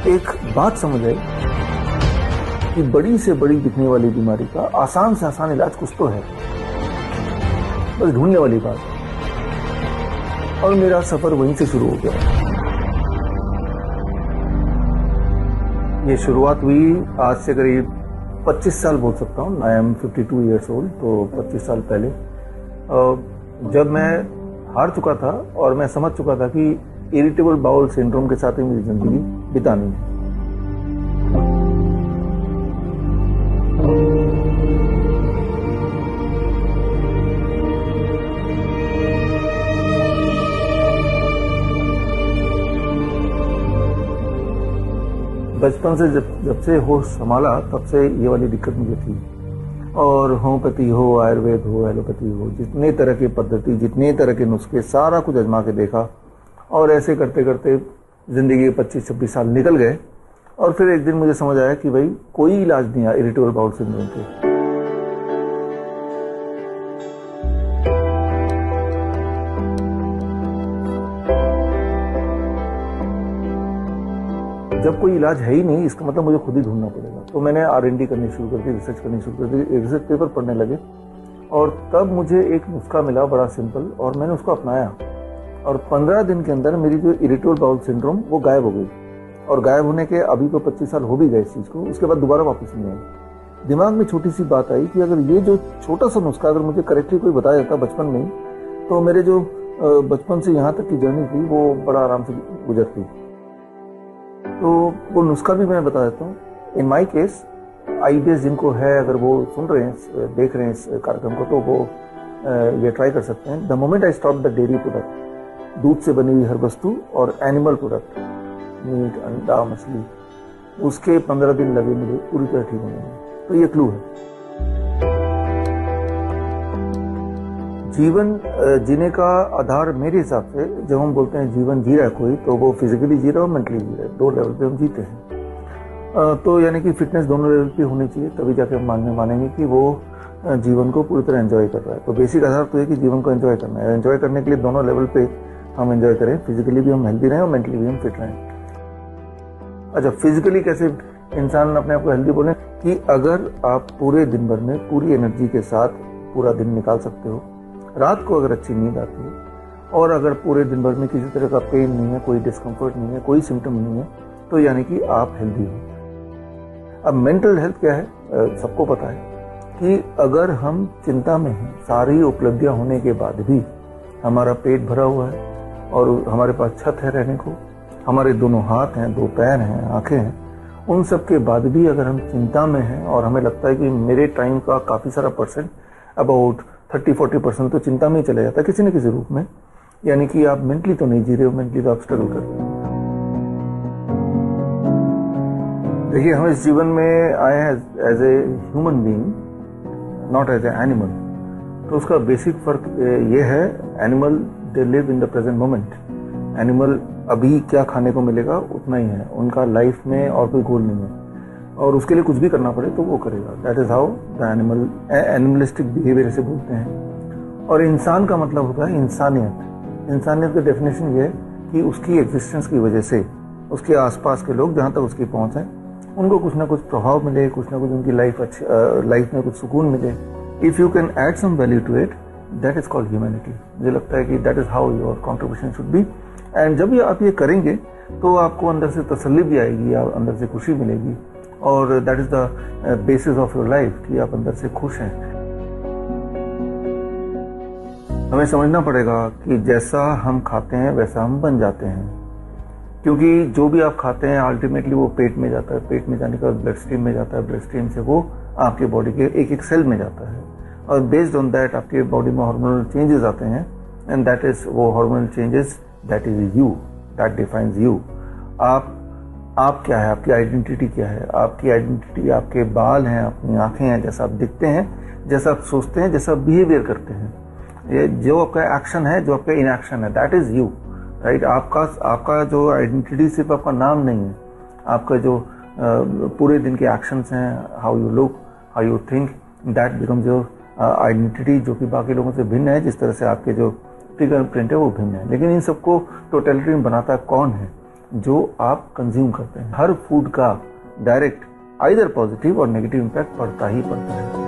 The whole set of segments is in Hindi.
एक बात समझ आई कि बड़ी से बड़ी दिखने वाली बीमारी का आसान से आसान इलाज कुछ तो है, बस ढूंढने वाली बात। और मेरा सफर वहीं से शुरू हो गया। ये शुरुआत हुई आज से करीब 25 साल बोल सकता हूँ। I am 52 years old. तो 25 साल पहले जब मैं हार चुका था और मैं समझ चुका था कि इरिटेबल बाउल सिंड्रोम के साथ ही मेरी जिंदगी बितानी है। बचपन से जब से होश संभाला तब से ये वाली दिक्कत मुझे थी। और होम्योपैथी हो, आयुर्वेद हो, एलोपैथी हो, जितने तरह की पद्धति, जितने तरह के नुस्खे, सारा कुछ आजमा के देखा। और ऐसे करते करते जिंदगी के 25-26 साल निकल गए। और फिर एक दिन मुझे समझ आया कि भाई कोई इलाज नहीं है इरिटेबल बाउल सिंड्रोम के। जब कोई इलाज है ही नहीं, इसका मतलब मुझे खुद ही ढूंढना पड़ेगा। तो मैंने R&D करनी शुरू कर दी, रिसर्च करनी शुरू कर दी, रिसर्च पेपर पढ़ने लगे। और तब मुझे एक नुस्खा मिला बड़ा सिंपल, और मैंने उसको अपनाया। और 15 दिन के अंदर मेरी जो इरिटेबल बाउल सिंड्रोम वो गायब हो गई। और गायब होने के अभी तो 25 साल हो भी गए इस चीज़ को, उसके बाद दोबारा वापस नहीं आई। दिमाग में छोटी सी बात आई कि अगर ये जो छोटा सा नुस्खा अगर मुझे करेक्टली कोई बताया जाता बचपन में ही, तो मेरे जो बचपन से यहाँ तक की जर्नी थी वो बड़ा आराम से गुजरती। तो वो नुस्खा भी मैं बता देता हूँ। इन माई केस IBS जिनको है, अगर वो सुन रहे हैं, देख रहे हैं इस कार्यक्रम को, तो वो ये ट्राई कर सकते हैं। The moment I stop the dairy product, दूध से बनी हुई हर वस्तु, और एनिमल प्रोडक्ट, मीट, अंडा, मछली, उसके 15 दिन लगे मुझे पूरी तरह ठीक होने में। तो ये क्लू है। जीवन जीने का आधार मेरे हिसाब से, जब हम बोलते हैं जीवन जी रहा है कोई, तो वो फिजिकली जी रहा है और मेंटली जी रहा है। 2 लेवल पे हम जीते हैं। तो यानी कि फिटनेस दोनों लेवल पे होनी चाहिए, तभी जाके हम मानेंगे कि वो जीवन को पूरी तरह एंजॉय कर रहा है। तो बेसिक आधार तो है कि जीवन को एंजॉय करना है। एंजॉय करने के लिए दोनों लेवल पे हम एंजॉय करें, फिजिकली भी हम हेल्दी रहें और मेंटली भी हम फिट रहें। अच्छा, फिजिकली कैसे इंसान अपने आप को हेल्दी बोले कि अगर आप पूरे दिन भर में पूरी एनर्जी के साथ पूरा दिन निकाल सकते हो, रात को अगर अच्छी नींद आती है, और अगर पूरे दिन भर में किसी तरह का पेन नहीं है, कोई डिस्कम्फर्ट नहीं है, कोई सिम्टम नहीं है, तो यानी कि आप हेल्दी हो। अब मेंटल हेल्थ क्या है, सबको पता है कि अगर हम चिंता में हैं, सारी उपलब्धियां होने के बाद भी हमारा पेट भरा हुआ है और हमारे पास छत है रहने को, हमारे दोनों हाथ हैं, 2 पैर हैं, आंखें हैं, उन सब के बाद भी अगर हम चिंता में हैं और हमें लगता है कि मेरे टाइम का काफ़ी सारा परसेंट, अबाउट 30-40% तो चिंता में ही चला जाता है किसी न किसी रूप में, यानी कि आप मेंटली तो नहीं जी रहे हो, मेंटली तो आप स्ट्रगल कर रहे हो। देखिए, हम इस जीवन में आए हैं as a human being, not as a animal. तो उसका बेसिक फर्क ये है, animal they live in the present moment. Animal अभी क्या खाने को मिलेगा उतना ही है, उनका लाइफ में और कोई गोल नहीं है, और उसके लिए कुछ भी करना पड़े तो वो करेगा। That is how the animalistic behaviour से बोलते हैं। और इंसान का मतलब होता है इंसानियत। इंसानियत का डेफिनेशन ये है कि उसकी एग्जिस्टेंस की वजह से उसके आसपास के लोग, जहाँ तक उसकी पहुँच है, उनको कुछ ना कुछ प्रभाव मिले, कुछ ना कुछ उनकी लाइफ में कुछ सुकून मिले। If you can add some value to it, that is called humanity. मुझे लगता है कि that is how your contribution should be. And जब आप ये करेंगे तो आपको अंदर से तसल्ली भी आएगी, अंदर से खुशी मिलेगी, और that is the basis of your life कि आप अंदर से खुश हैं। हमें समझना पड़ेगा कि जैसा हम खाते हैं वैसा हम बन जाते हैं, क्योंकि जो भी आप खाते हैं अल्टीमेटली वो पेट में जाता है, पेट में जाने के बाद ब्लड स्ट्रीम में जाता है, ब्लड स्ट्रीम से वो आपके बॉडी के एक एक सेल में जाता है, और बेस्ड ऑन दैट आपके बॉडी में हार्मोनल चेंजेस आते हैं, एंड दैट इज वो hormonal changes, that is you, that defines you. आप क्या है, आपकी आइडेंटिटी क्या है? आपकी आइडेंटिटी आपके बाल हैं, अपनी आंखें हैं, जैसा आप दिखते हैं, जैसा आप सोचते हैं, जैसा आप बिहेवियर करते हैं, ये जो आपका एक्शन है, जो आपका इनएक्शन है, दैट इज यू, राइट। आपका जो आइडेंटिटी सिर्फ आपका नाम नहीं है, आपका जो पूरे दिन के एक्शंस हैं, how you look, how you think, that becomes your identity, जो कि बाकी लोगों से भिन्न है। जिस तरह से आपके जो फिंगर प्रिंट है वो भिन्न है, लेकिन इन सबको टोटलिटी में बनाता कौन है? जो आप कंज्यूम करते हैं। हर फूड का डायरेक्ट आइदर पॉजिटिव और नेगेटिव इम्पैक्ट पड़ता ही पड़ता है।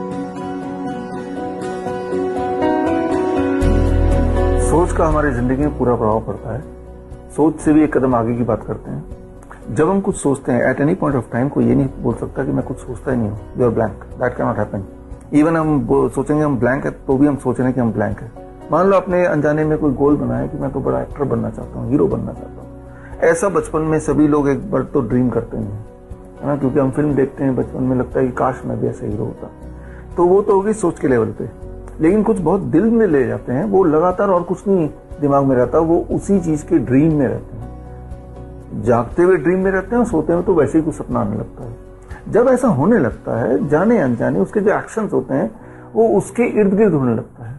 सोच का हमारी जिंदगी में पूरा प्रभाव पड़ता है। सोच से भी एक कदम आगे की बात करते हैं। जब हम कुछ सोचते हैं at any point of time, कोई ये नहीं बोल सकता कि मैं कुछ सोचता ही नहीं हूँ, you are blank, that can not happen. Even हम सोचेंगे हम ब्लैंक है तो भी हम सोच रहे हैं कि हम ब्लैंक है। मान लो आपने अनजाने में कोई गोल बनाया कि मैं तो बड़ा एक्टर बनना चाहता हूँ, हीरो बनना चाहता हूँ। ऐसा बचपन में सभी लोग एक बार तो ड्रीम करते हैं, है ना, क्योंकि हम फिल्म देखते हैं बचपन में, लगता है कि काश मैं भी ऐसा हीरो होता। तो वो तो होगी सोच के लेवल पे। लेकिन कुछ बहुत दिल में ले जाते हैं, वो लगातार और कुछ नहीं दिमाग में रहता, वो उसी चीज के ड्रीम में रहते हैं। जागते हुए ड्रीम में रहते हैं और सोते हुए तो वैसे ही कुछ सपना आने लगता है। जब ऐसा होने लगता है, जाने अनजाने उसके जो एक्शंस होते हैं वो उसके इर्द गिर्द होने लगता है।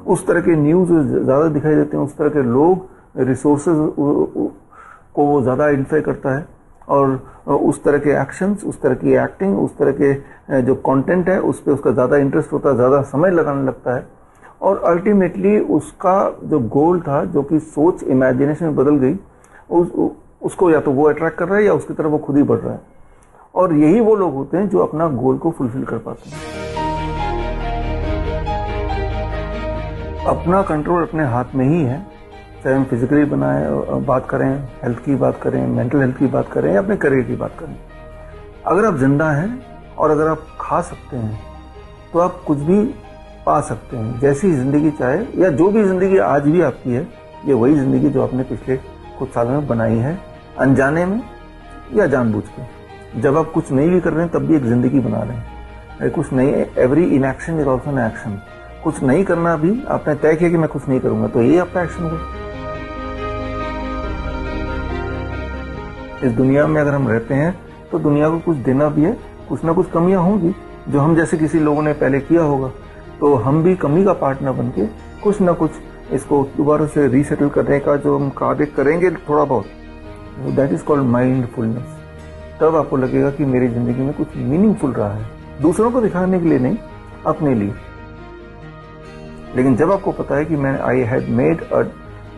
उस तरह के न्यूज ज्यादा दिखाई देते हैं, उस तरह के लोग, रिसोर्सेज को वो ज्यादा आइडेंटिफाई करता है, और उस तरह के एक्शंस, उस तरह की एक्टिंग, उस तरह के जो कंटेंट है उस पर उसका ज्यादा इंटरेस्ट होता है, ज्यादा समय लगाने लगता है। और अल्टीमेटली उसका जो गोल था, जो कि सोच इमेजिनेशन में बदल गई, उसको या तो वो अट्रैक्ट कर रहा है या उसकी तरफ वो खुद ही बढ़ रहा है। और यही वो लोग होते हैं जो अपना गोल को फुलफिल कर पाते हैं। अपना कंट्रोल अपने हाथ में ही है, चाहे हम फिजिकली बात करें, हेल्थ की बात करें, मेंटल हेल्थ की बात करें या अपने करियर की बात करें। अगर आप जिंदा हैं और अगर आप खा सकते हैं तो आप कुछ भी पा सकते हैं, जैसी जिंदगी चाहे, या जो भी जिंदगी आज भी आपकी है, ये वही जिंदगी जो आपने पिछले कुछ सालों में बनाई है, अनजाने में या जानबूझ के। जब आप कुछ नहीं भी कर रहे हैं तब भी एक जिंदगी बना रहे हैं। कुछ नहीं, every inaction is also an action. कुछ नहीं करना भी आपने तय किया कि मैं कुछ नहीं करूंगा, तो ये आपका एक्शन होगा। इस दुनिया में अगर हम रहते हैं तो दुनिया को कुछ देना भी है, कुछ ना कुछ कमियां होंगी जो हम जैसे किसी लोगों ने पहले किया होगा, तो हम भी कमी का पार्टनर बन के कुछ ना कुछ इसको दोबारा से रीसेटल करने का जो हम कार्य करेंगे थोड़ा बहुत, दैट इज कॉल्ड माइंडफुलनेस। तब आपको लगेगा कि मेरी जिंदगी में कुछ मीनिंगफुल रहा है, दूसरों को दिखाने के लिए नहीं, अपने लिए। लेकिन जब आपको पता है कि मैं I had made a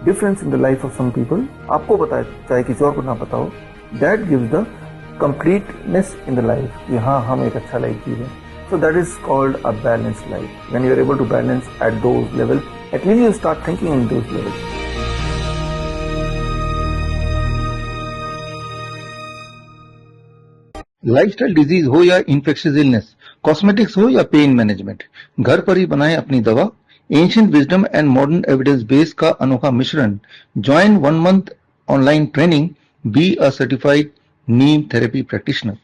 difference in the life of some people, आपको पता है, चाहे किसी और को ना पता हो, that gives the completeness in the life कि हाँ, हम एक अच्छा लाइफ जी रहे हैं। So that is called a balanced life. When you are able to balance at those levels, at least you start thinking in those levels. Lifestyle disease हो या इन्फेक्शियस इलनेस, कॉस्मेटिक्स हो या पेन मैनेजमेंट, घर पर ही बनाएं अपनी दवा। Ancient wisdom and modern evidence base का अनोखा मिश्रण। Join 1 month online training, be a certified Neem therapy practitioner.